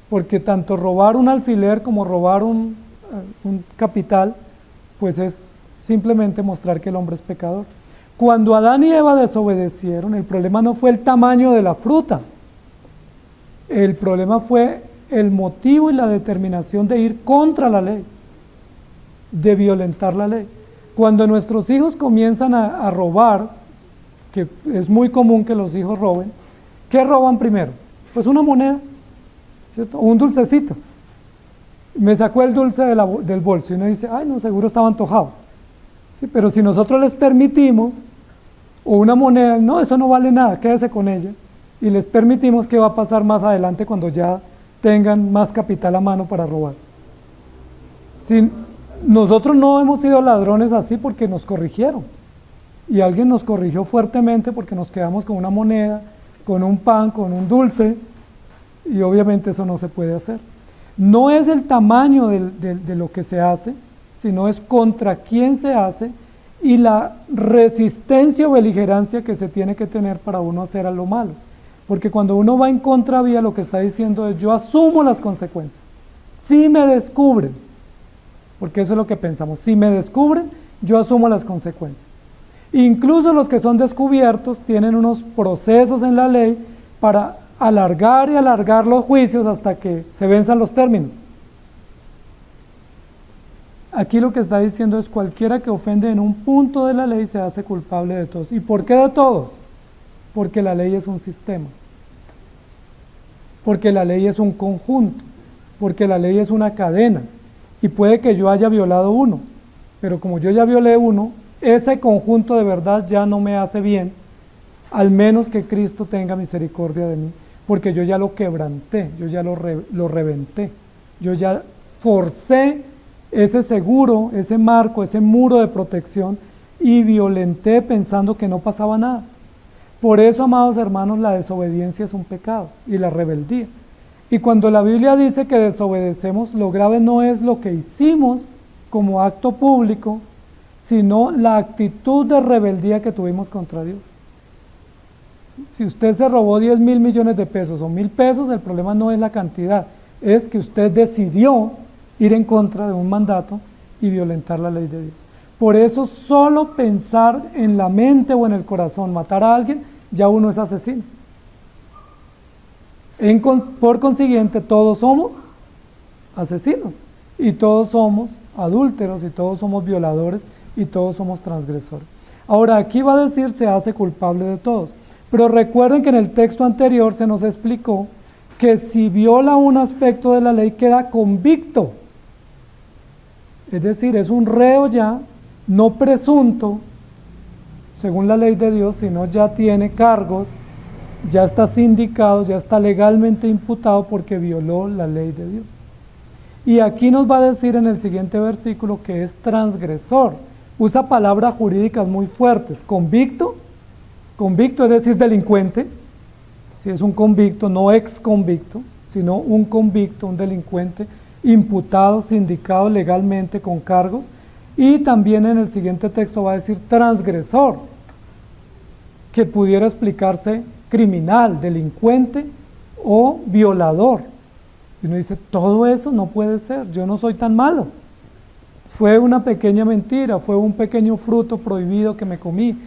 porque tanto robar un alfiler como robar un capital, pues es simplemente mostrar que el hombre es pecador. Cuando Adán y Eva desobedecieron, el problema no fue el tamaño de la fruta, el problema fue el motivo y la determinación de ir contra la ley, de violentar la ley. Cuando nuestros hijos comienzan a robar, que es muy común que los hijos roben, ¿qué roban primero? Pues una moneda, ¿cierto? O un dulcecito. Me sacó el dulce del bolso y uno dice, ay no, seguro estaba antojado. ¿Sí? Pero si nosotros les permitimos, o una moneda, no, eso no vale nada, quédese con ella, y les permitimos, ¿qué va a pasar más adelante cuando ya tengan más capital a mano para robar? Si nosotros no hemos sido ladrones así porque nos corrigieron, y alguien nos corrigió fuertemente porque nos quedamos con una moneda, con un pan, con un dulce, y obviamente eso no se puede hacer. No es el tamaño de lo que se hace, sino es contra quién se hace y la resistencia o beligerancia que se tiene que tener para uno hacer a lo malo. Porque cuando uno va en contravía, lo que está diciendo es, yo asumo las consecuencias. Si me descubren, porque eso es lo que pensamos, si me descubren, yo asumo las consecuencias. Incluso los que son descubiertos tienen unos procesos en la ley para alargar y alargar los juicios hasta que se venzan los términos. Aquí lo que está diciendo es, cualquiera que ofende en un punto de la ley se hace culpable de todos. ¿Y por qué de todos? Porque la ley es un sistema, porque la ley es un conjunto, porque la ley es una cadena, y puede que yo haya violado uno, pero como yo ya violé uno, ese conjunto de verdad ya no me hace bien, al menos que Cristo tenga misericordia de mí, porque yo ya lo quebranté, yo ya lo reventé, yo ya forcé ese seguro, ese marco, ese muro de protección, y violenté pensando que no pasaba nada. Por eso, amados hermanos, la desobediencia es un pecado, y la rebeldía. Y cuando la Biblia dice que desobedecemos, lo grave no es lo que hicimos como acto público, sino la actitud de rebeldía que tuvimos contra Dios. Si usted se robó 10.000 millones de pesos o 1.000 pesos, el problema no es la cantidad, es que usted decidió ir en contra de un mandato y violentar la ley de Dios. Por eso solo pensar en la mente o en el corazón matar a alguien, ya uno es asesino. Por consiguiente, todos somos asesinos, y todos somos adúlteros, y todos somos violadores, y todos somos transgresores. Ahora, aquí va a decir, se hace culpable de todos. Pero recuerden que en el texto anterior se nos explicó que si viola un aspecto de la ley queda convicto. Es decir, es un reo ya, no presunto, según la ley de Dios, sino ya tiene cargos, ya está sindicado, ya está legalmente imputado porque violó la ley de Dios. Y aquí nos va a decir en el siguiente versículo que es transgresor. Usa palabras jurídicas muy fuertes. Convicto es decir delincuente, si es un convicto, no ex convicto, sino un convicto, un delincuente, imputado, sindicado legalmente con cargos. Y también en el siguiente texto va a decir transgresor, que pudiera explicarse criminal, delincuente o violador. Y uno dice, todo eso no puede ser, yo no soy tan malo. Fue una pequeña mentira, fue un pequeño fruto prohibido que me comí.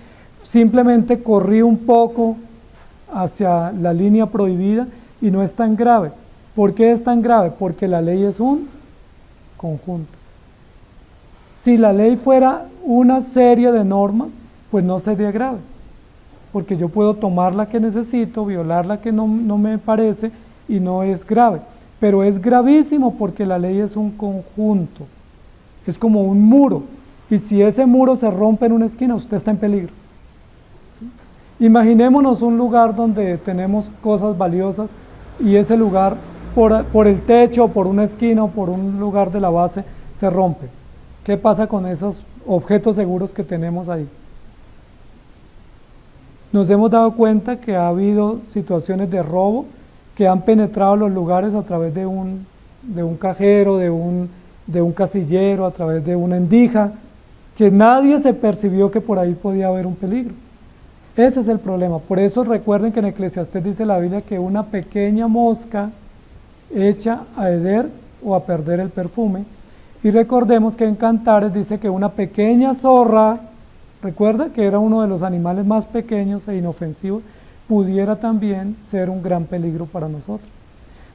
Simplemente corrí un poco hacia la línea prohibida y no es tan grave. ¿Por qué es tan grave? Porque la ley es un conjunto. Si la ley fuera una serie de normas, pues no sería grave, porque yo puedo tomar la que necesito, violar la que no me parece y no es grave. Pero es gravísimo porque la ley es un conjunto, es como un muro, y si ese muro se rompe en una esquina, usted está en peligro. ¿Sí? Imaginémonos un lugar donde tenemos cosas valiosas y ese lugar por el techo, por una esquina o por un lugar de la base se rompe. ¿Qué pasa con esos objetos seguros que tenemos ahí? Nos hemos dado cuenta que ha habido situaciones de robo que han penetrado los lugares a través de un cajero, de un casillero, a través de una endija, que nadie se percibió que por ahí podía haber un peligro. Ese es el problema. Por eso recuerden que en Eclesiastés dice la Biblia que una pequeña mosca echa a heder o a perder el perfume. Y recordemos que en Cantares dice que una pequeña zorra, recuerda que era uno de los animales más pequeños e inofensivos, pudiera también ser un gran peligro para nosotros.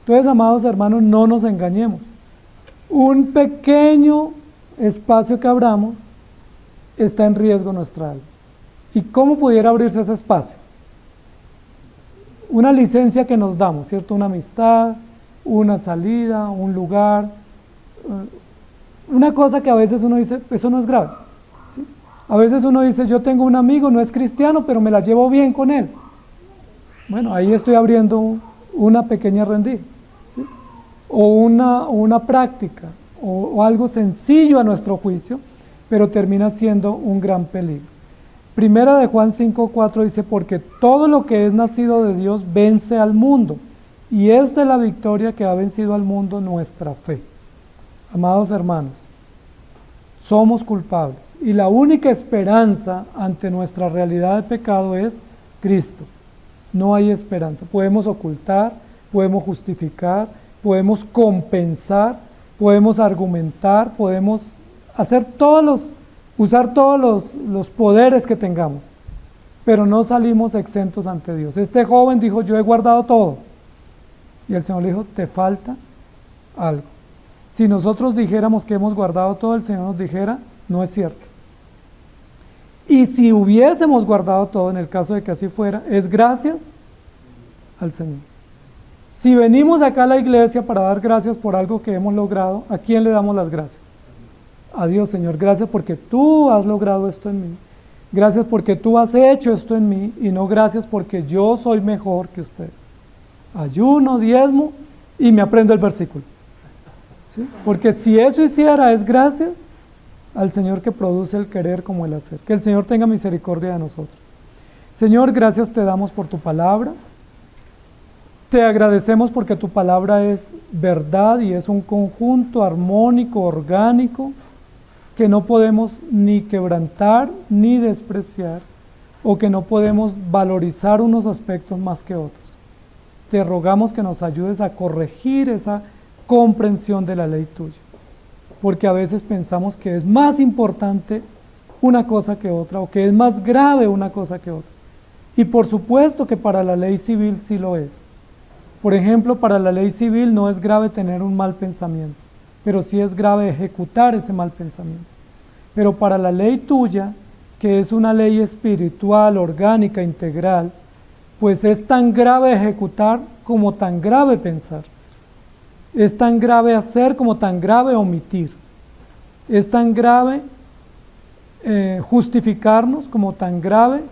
Entonces, amados hermanos, no nos engañemos. Un pequeño espacio que abramos está en riesgo nuestra alma. ¿Y cómo pudiera abrirse ese espacio? Una licencia que nos damos, ¿cierto? Una amistad, una salida, un lugar, una cosa que a veces uno dice, eso no es grave. ¿Sí? A veces uno dice, yo tengo un amigo, no es cristiano, pero me la llevo bien con él. Bueno, ahí estoy abriendo una pequeña rendija. ¿Sí? O una práctica, o algo sencillo a nuestro juicio, pero termina siendo un gran peligro. Primera de Juan 5:4 dice, porque todo lo que es nacido de Dios vence al mundo, y esta es la victoria que ha vencido al mundo, nuestra fe. Amados hermanos, somos culpables y la única esperanza ante nuestra realidad de pecado es Cristo. No hay esperanza. Podemos ocultar, podemos justificar, podemos compensar, podemos argumentar, podemos usar todos los poderes que tengamos, pero no salimos exentos ante Dios. Este joven dijo, yo he guardado todo, y el Señor le dijo, te falta algo. Si nosotros dijéramos que hemos guardado todo, el Señor nos dijera, no es cierto. Y si hubiésemos guardado todo, en el caso de que así fuera, es gracias al Señor. Si venimos acá a la iglesia para dar gracias por algo que hemos logrado, ¿a quién le damos las gracias? A Dios, Señor, gracias porque tú has logrado esto en mí. Gracias porque tú has hecho esto en mí y no gracias porque yo soy mejor que ustedes. Ayuno, diezmo y me aprendo el versículo. ¿Sí? Porque si eso hiciera es gracias al Señor que produce el querer como el hacer. Que el Señor tenga misericordia de nosotros. Señor, gracias te damos por tu palabra. Te agradecemos porque tu palabra es verdad y es un conjunto armónico, orgánico, que no podemos ni quebrantar ni despreciar, o que no podemos valorizar unos aspectos más que otros. Te rogamos que nos ayudes a corregir esa comprensión de la ley tuya, porque a veces pensamos que es más importante una cosa que otra, o que es más grave una cosa que otra. Y por supuesto que para la ley civil sí lo es. Por ejemplo, para la ley civil no es grave tener un mal pensamiento, pero sí es grave ejecutar ese mal pensamiento. Pero para la ley tuya, que es una ley espiritual, orgánica, integral, pues es tan grave ejecutar como tan grave pensar. Es tan grave hacer como tan grave omitir. Es tan grave justificarnos como tan grave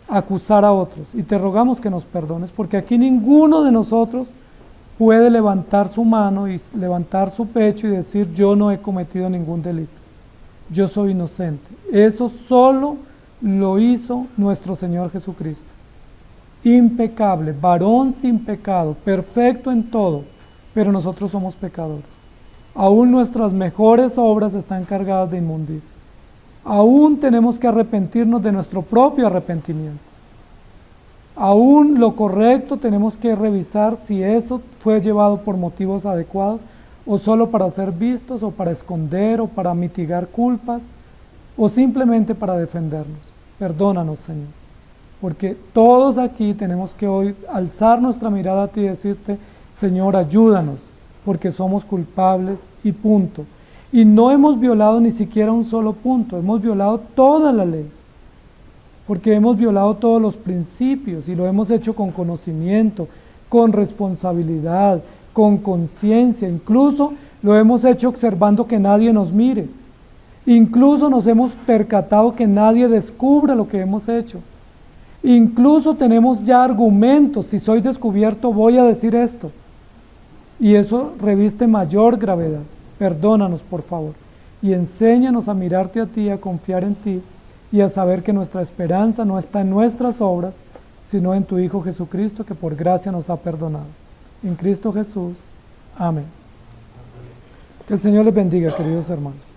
acusar a otros. Y te rogamos que nos perdones, porque aquí ninguno de nosotros puede levantar su mano y levantar su pecho y decir, yo no he cometido ningún delito, yo soy inocente. Eso solo lo hizo nuestro Señor Jesucristo. Impecable, varón sin pecado, perfecto en todo, pero nosotros somos pecadores. Aún nuestras mejores obras están cargadas de inmundicia. Aún tenemos que arrepentirnos de nuestro propio arrepentimiento. Aún lo correcto tenemos que revisar si eso fue llevado por motivos adecuados o solo para ser vistos, o para esconder, o para mitigar culpas, o simplemente para defendernos. Perdónanos, Señor, porque todos aquí tenemos que hoy alzar nuestra mirada a ti y decirte, Señor, ayúdanos, porque somos culpables y punto. Y no hemos violado ni siquiera un solo punto, hemos violado toda la ley, porque hemos violado todos los principios y lo hemos hecho con conocimiento, con responsabilidad, con conciencia, incluso lo hemos hecho observando que nadie nos mire, incluso nos hemos percatado que nadie descubra lo que hemos hecho, incluso tenemos ya argumentos, si soy descubierto voy a decir esto, y eso reviste mayor gravedad. Perdónanos, por favor, y enséñanos a mirarte a ti, a confiar en ti, y a saber que nuestra esperanza no está en nuestras obras, sino en tu Hijo Jesucristo, que por gracia nos ha perdonado. En Cristo Jesús. Amén. Que el Señor les bendiga, queridos hermanos.